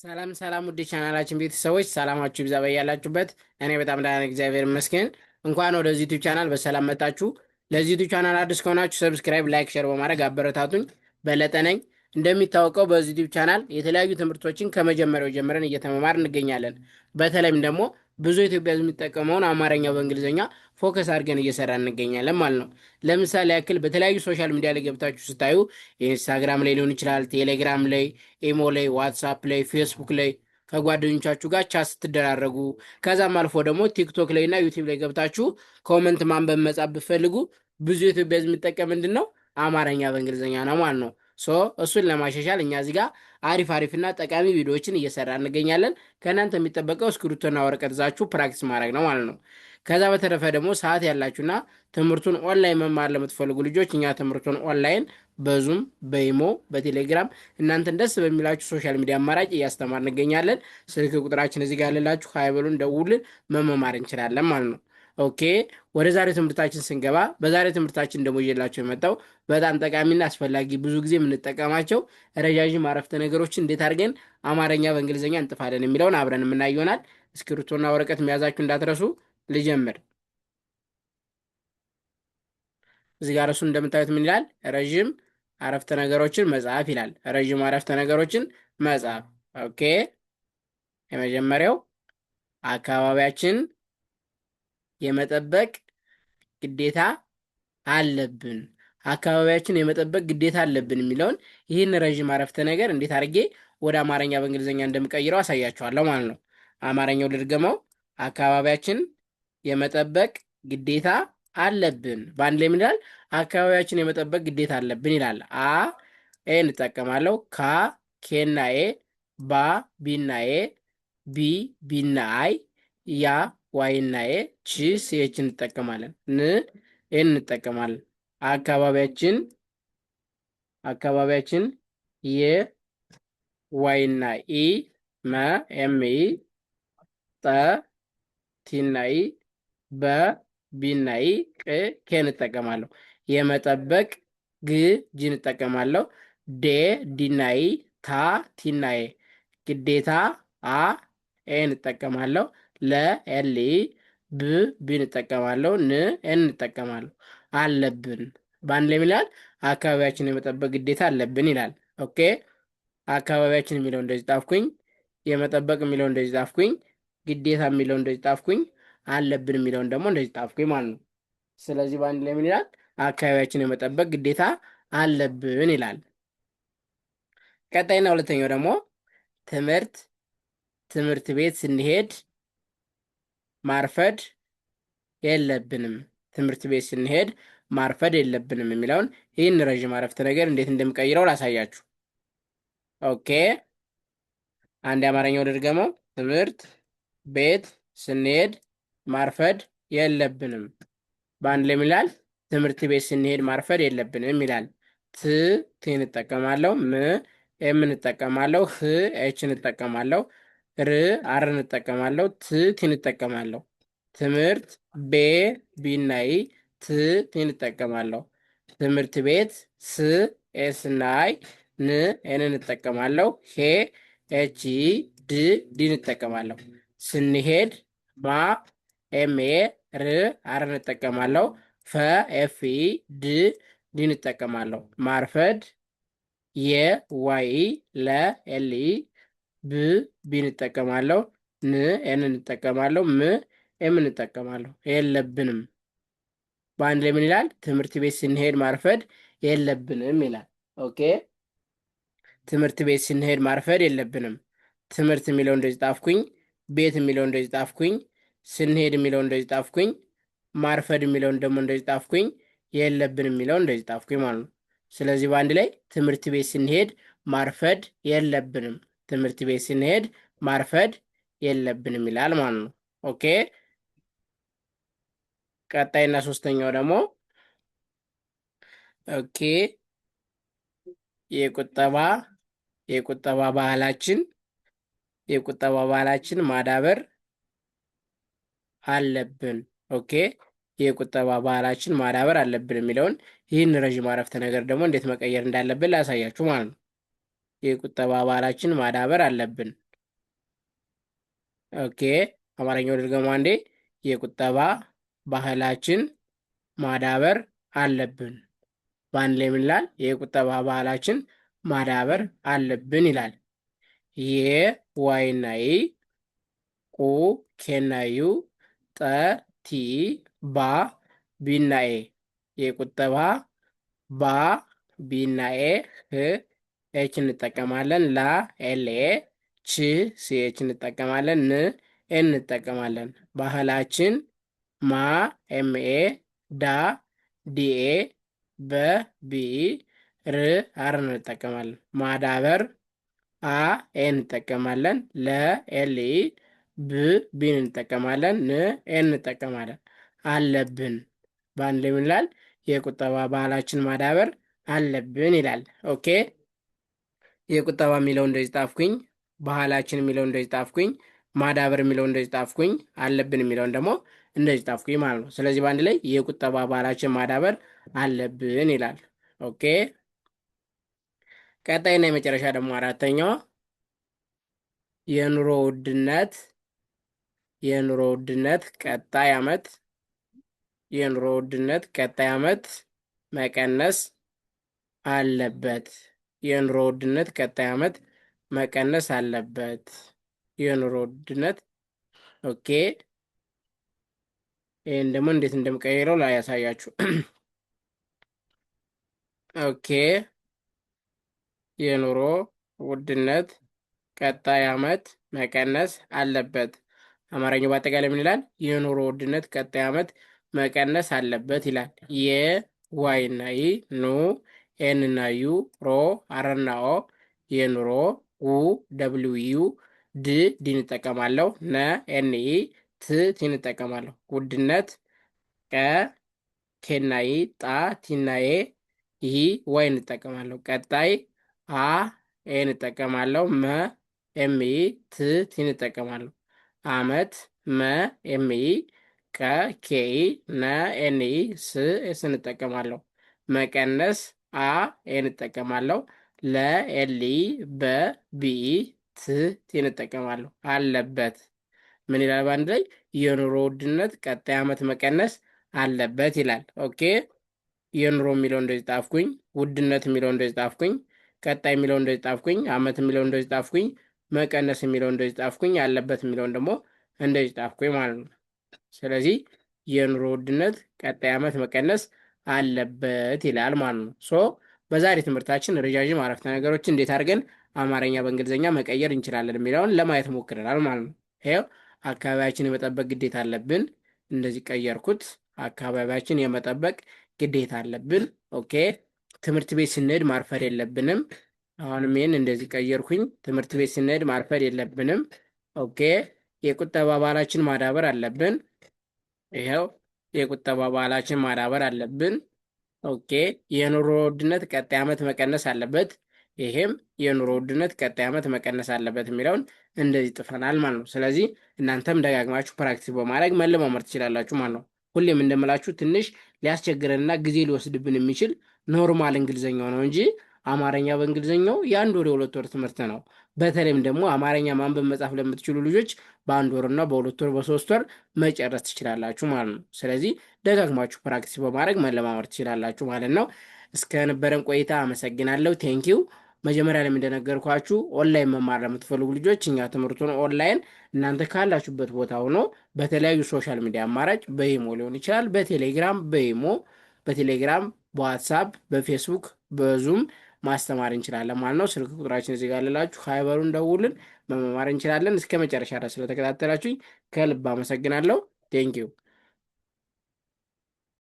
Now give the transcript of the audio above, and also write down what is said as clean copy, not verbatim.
ሰላም ሰላም ውድ ቻናላችን ቤተሰቦች ሰላማችሁ ይብዛ በያላችሁበት። እኔ በጣም ደህና ነኝ፣ እግዚአብሔር ይመስገን። እንኳን ወደዚህ ዩቲዩብ ቻናል በሰላም መጣችሁ። ለዚህ ዩቲዩብ ቻናል አዲስ ከሆናችሁ ሰብስክራይብ፣ ላይክ፣ ሼር በማድረግ አበረታቱኝ። በለጠ ነኝ። እንደሚታወቀው በዚህ ዩቲዩብ ቻናል የተለያዩ ትምህርቶችን ከመጀመሪያው ጀምረን እየተመማር እንገኛለን። በተለይም ደግሞ ብዙ ኢትዮጵያ ሕዝብ የሚጠቀመውን አማርኛ በእንግሊዝኛ ፎከስ አድርገን እየሰራ እንገኛለን ማለት ነው። ለምሳሌ ያክል በተለያዩ ሶሻል ሚዲያ ላይ ገብታችሁ ስታዩ ኢንስታግራም ላይ ሊሆን ይችላል፣ ቴሌግራም ላይ፣ ኢሞ ላይ፣ ዋትሳፕ ላይ፣ ፌስቡክ ላይ ከጓደኞቻችሁ ጋር ቻት ስትደራረጉ ከዛም አልፎ ደግሞ ቲክቶክ ላይ እና ዩቲዩብ ላይ ገብታችሁ ኮመንት ማንበብ መጻፍ ብትፈልጉ ብዙ የኢትዮጵያ ሕዝብ የሚጠቀም ምንድን ነው አማርኛ በእንግሊዝኛ ነው ማለት ነው። እሱን ለማሻሻል እኛ እዚህ ጋር አሪፍ አሪፍና ጠቃሚ ቪዲዮዎችን እየሰራ እንገኛለን። ከእናንተ የሚጠበቀው እስክሪብቶና ወረቀት ይዛችሁ ፕራክቲስ ማድረግ ነው ማለት ነው። ከዛ በተረፈ ደግሞ ሰዓት ያላችሁና ትምህርቱን ኦንላይን መማር ለምትፈልጉ ልጆች እኛ ትምህርቱን ኦንላይን በዙም በኢሞ በቴሌግራም እናንተን ደስ በሚላችሁ ሶሻል ሚዲያ አማራጭ እያስተማር እንገኛለን። ስልክ ቁጥራችን እዚህ ጋር ያለላችሁ ሀይበሉን ደውልን መመማር እንችላለን ማለት ነው። ኦኬ፣ ወደ ዛሬ ትምህርታችን ስንገባ በዛሬ ትምህርታችን ደግሞ ይዤላቸው የመጣው በጣም ጠቃሚና አስፈላጊ ብዙ ጊዜ የምንጠቀማቸው ረዣዥም አረፍተ ነገሮችን እንዴት አድርገን አማርኛ በእንግሊዝኛ እንጥፋለን የሚለውን አብረን የምናየው ይሆናል። እስክሪብቶና ወረቀት መያዛችሁ እንዳትረሱ። ልጀምር። እዚህ ጋር እሱ እንደምታዩት ምን ይላል? ረዥም አረፍተ ነገሮችን መጻፍ ይላል። ረዥም አረፍተ ነገሮችን መጻፍ። ኦኬ፣ የመጀመሪያው አካባቢያችን የመጠበቅ ግዴታ አለብን። አካባቢያችን የመጠበቅ ግዴታ አለብን የሚለውን ይህን ረዥም አረፍተ ነገር እንዴት አድርጌ ወደ አማርኛ በእንግሊዝኛ እንደምቀይረው አሳያችኋለሁ ማለት ነው። አማርኛው ልድገመው። አካባቢያችን የመጠበቅ ግዴታ አለብን። በአንድ ላይ ምን ይላል? አካባቢያችን የመጠበቅ ግዴታ አለብን ይላል። አ ኤ እንጠቀማለሁ። ካ ኬና ኤ፣ ባ ቢና ኤ፣ ቢ ቢና አይ፣ ያ ዋይና ኤ፣ ቺ ሲኤች እንጠቀማለን። ን ኤን እንጠቀማለን። አካባቢያችን የ ዋይና ኢ፣ መ ኤም ኢ፣ ጠ ቲና ኢ፣ በ ቢና ኢ፣ ቅ ኬ እንጠቀማለሁ። የመጠበቅ ግ ጂ እንጠቀማለሁ። ዴ ዲና ኢ፣ ታ ቲና ኤ፣ ግዴታ አ ኤ እንጠቀማለሁ። ለ ኤል ኢ፣ ብ ቢ እንጠቀማለሁ። ን ኤን እንጠቀማለሁ። አለብን በአንድ ላይ ይላል አካባቢያችን የመጠበቅ ግዴታ አለብን ይላል። ኦኬ፣ አካባቢያችን የሚለው እንደዚህ ጣፍኩኝ። የመጠበቅ የሚለው እንደዚህ ጣፍኩኝ። ግዴታ የሚለው እንደዚህ ጣፍኩኝ። አለብን የሚለውን ደግሞ እንደዚህ ጣፍኩኝ ማለት ነው። ስለዚህ በአንድ ላይ ምን ይላል? አካባቢያችን የመጠበቅ ግዴታ አለብን ይላል። ቀጣይና ሁለተኛው ደግሞ ትምህርት ቤት ስንሄድ ማርፈድ የለብንም። ትምህርት ቤት ስንሄድ ማርፈድ የለብንም የሚለውን ይህን ረዥም አረፍተ ነገር እንዴት እንደምቀይረው ላሳያችሁ። ኦኬ፣ አንድ የአማርኛው ድርገመው። ትምህርት ቤት ስንሄድ ማርፈድ የለብንም። በአንድ ላይ ይላል ትምህርት ቤት ስንሄድ ማርፈድ የለብንም ይላል። ት እንጠቀማለሁ። ም ኤም እንጠቀማለሁ። ህ ኤች እንጠቀማለሁ። ር አር እንጠቀማለሁ። ት እንጠቀማለሁ። ትምህርት ቤ ቢና ኢ፣ ት እንጠቀማለሁ። ትምህርት ቤት ስ ኤስ እና አይ፣ ን ኤን እንጠቀማለሁ። ሄ ኤች ኢ፣ ድ ዲ እንጠቀማለሁ። ስንሄድ ማ ኤም ኤ፣ ር አር እንጠቀማለሁ። ፈ ኤፍ ኢ፣ ድ ዲ እንጠቀማለሁ። ማርፈድ የ ዋይ ኢ፣ ለ ኤል ኢ፣ ብ ቢ እንጠቀማለሁ። ን ኤን እንጠቀማለሁ። ም ኤም እንጠቀማለሁ። የለብንም በአንድ ላይ ምን ይላል? ትምህርት ቤት ስንሄድ ማርፈድ የለብንም ይላል። ኦኬ፣ ትምህርት ቤት ስንሄድ ማርፈድ የለብንም። ትምህርት የሚለው እንደዚህ ጣፍኩኝ። ቤት የሚለው እንደዚህ ጣፍኩኝ። ስንሄድ የሚለው እንደዚህ ጣፍኩኝ። ማርፈድ የሚለውን ደግሞ እንደዚህ ጣፍኩኝ። የለብን የሚለው እንደዚህ ጣፍኩኝ ማለት ነው። ስለዚህ በአንድ ላይ ትምህርት ቤት ስንሄድ ማርፈድ የለብንም። ትምህርት ቤት ስንሄድ ማርፈድ የለብንም ይላል ማለት ነው። ኦኬ፣ ቀጣይና ሶስተኛው ደግሞ ኦኬ፣ የቁጠባ ባህላችን ማዳበር አለብን። ኦኬ፣ የቁጠባ ባህላችን ማዳበር አለብን የሚለውን ይህን ረዥም አረፍተ ነገር ደግሞ እንዴት መቀየር እንዳለብን ላሳያችሁ ማለት ነው። የቁጠባ ባህላችን ማዳበር አለብን። ኦኬ አማርኛው ድገሙ አንዴ። የቁጠባ ባህላችን ማዳበር አለብን። በአንድ ላይ ምን ይላል? የቁጠባ ባህላችን ማዳበር አለብን ይላል። የ ዋይና ይ ቁ ኬና ዩ ጠ ቲ ባ ቢና ኤ የቁጠባ ባ ቢና ኤ ህ ኤች እንጠቀማለን። ላ ኤልኤ ች ሲኤች እንጠቀማለን። ን ኤን እንጠቀማለን። ባህላችን ማ ኤምኤ ዳ ዲኤ በ ቢኢ ር አር እንጠቀማለን። ማዳበር አ ኤን እንጠቀማለን። ለ ኤልኢ ብ ቢን እንጠቀማለን። ን ኤን እንጠቀማለን። አለብን በአንድ ላይ ምን ይላል? የቁጠባ ባህላችን ማዳበር አለብን ይላል። ኦኬ የቁጠባ የሚለው እንደዚህ ጣፍኩኝ። ባህላችን የሚለው እንደዚህ ጣፍኩኝ። ማዳበር የሚለው እንደዚህ ጣፍኩኝ። አለብን የሚለውን ደግሞ እንደዚህ ጣፍኩኝ ማለት ነው። ስለዚህ በአንድ ላይ የቁጠባ ባህላችን ማዳበር አለብን ይላል። ኦኬ ቀጣይና የመጨረሻ ደግሞ አራተኛዋ የኑሮ ውድነት ቀጣይ ዓመት የኑሮ ውድነት ቀጣይ ዓመት መቀነስ አለበት። የኑሮ ውድነት ቀጣይ ዓመት መቀነስ አለበት። የኑሮ ውድነት ኦኬ። ይህን ደግሞ እንዴት እንደምቀይረው ላይ ያሳያችሁ። ኦኬ የኑሮ ውድነት ቀጣይ ዓመት መቀነስ አለበት። አማርኛው በአጠቃላይ ምን ይላል? የኑሮ ውድነት ቀጣይ ዓመት መቀነስ አለበት ይላል። የ ዋይ እና ይ ኑ ኤን እና ዩ ሮ አር እና ኦ የኑሮ ው ደብሊው ዩ ድ ዲን እጠቀማለሁ። ነ ኤን ኢ ት ቲን እጠቀማለሁ። ውድነት ቀ ኬና ይ ጣ ቲና ኤ ይ ዋይ እንጠቀማለሁ። ቀጣይ አ ኤን እጠቀማለሁ። መ ኤም ኢ ት ቲን እጠቀማለሁ። አመት መ ኤም ኢ ቀ ኬኢ ነ ኤን ኢ ስ ኤስ እንጠቀማለሁ። መቀነስ አ ኤን እጠቀማለሁ። ለ ኤል ኢ በ ቢኢ ት ቲን እጠቀማለሁ። አለበት ምን ይላል? በአንድ ላይ የኑሮ ውድነት ቀጣይ ዓመት መቀነስ አለበት ይላል። ኦኬ የኑሮ የሚለው እንደዚህ ጣፍኩኝ። ውድነት የሚለው እንደዚህ ጣፍኩኝ። ቀጣይ የሚለው እንደዚህ ጣፍኩኝ። አመት የሚለው እንደዚህ ጣፍኩኝ። መቀነስ የሚለው እንደዚህ ጣፍኩኝ። አለበት የሚለውን ደግሞ እንደዚህ ጣፍኩኝ ማለት ነው። ስለዚህ የኑሮ ውድነት ቀጣይ ዓመት መቀነስ አለበት ይላል ማለት ነው። ሶ በዛሬ ትምህርታችን ረዣዥም አረፍተ ነገሮችን እንዴት አድርገን አማርኛ በእንግሊዝኛ መቀየር እንችላለን የሚለውን ለማየት ሞክረናል ማለት ነው። ይኸው አካባቢያችን የመጠበቅ ግዴታ አለብን። እንደዚህ ቀየርኩት። አካባቢያችን የመጠበቅ ግዴታ አለብን። ኦኬ ትምህርት ቤት ስንሄድ ማርፈድ የለብንም። አሁንም ይህን እንደዚህ ቀየርኩኝ። ትምህርት ቤት ስንሄድ ማርፈድ የለብንም። ኦኬ የቁጠባ ባህላችን ማዳበር አለብን። ይኸው የቁጠባ ባህላችን ማዳበር አለብን። ኦኬ የኑሮ ውድነት ቀጣይ ዓመት መቀነስ አለበት። ይሄም የኑሮ ውድነት ቀጣይ ዓመት መቀነስ አለበት የሚለውን እንደዚህ ጥፈናል ማለት ነው። ስለዚህ እናንተም ደጋግማችሁ ፕራክቲስ በማድረግ መለማመድ ትችላላችሁ ማለት ነው። ሁሌም እንደምላችሁ ትንሽ ሊያስቸግረንና ጊዜ ሊወስድብን የሚችል ኖርማል እንግሊዘኛው ነው እንጂ አማርኛ በእንግሊዝኛው የአንድ ወር የሁለት ወር ትምህርት ነው። በተለይም ደግሞ አማርኛ ማንበብ መጻፍ ለምትችሉ ልጆች በአንድ ወርና በሁለት ወር በሶስት ወር መጨረስ ትችላላችሁ ማለት ነው። ስለዚህ ደጋግማችሁ ፕራክቲስ በማድረግ መለማመድ ትችላላችሁ ማለት ነው። እስከነበረን ቆይታ አመሰግናለሁ። ቴንኪው። መጀመሪያ ላይ እንደነገርኳችሁ ኦንላይን መማር ለምትፈልጉ ልጆች እኛ ትምህርቱን ኦንላይን እናንተ ካላችሁበት ቦታ ሆኖ በተለያዩ ሶሻል ሚዲያ አማራጭ በኢሞ ሊሆን ይችላል፣ በቴሌግራም በቴሌግራም በዋትሳፕ በፌስቡክ በዙም ማስተማር እንችላለን ማለት ነው። ስልክ ቁጥራችን እዚህ ጋር ልላችሁ ሀይበሩን ደውልን መማር እንችላለን። እስከ መጨረሻ ድረስ ስለተከታተላችሁኝ ከልብ አመሰግናለሁ። ቴንኪው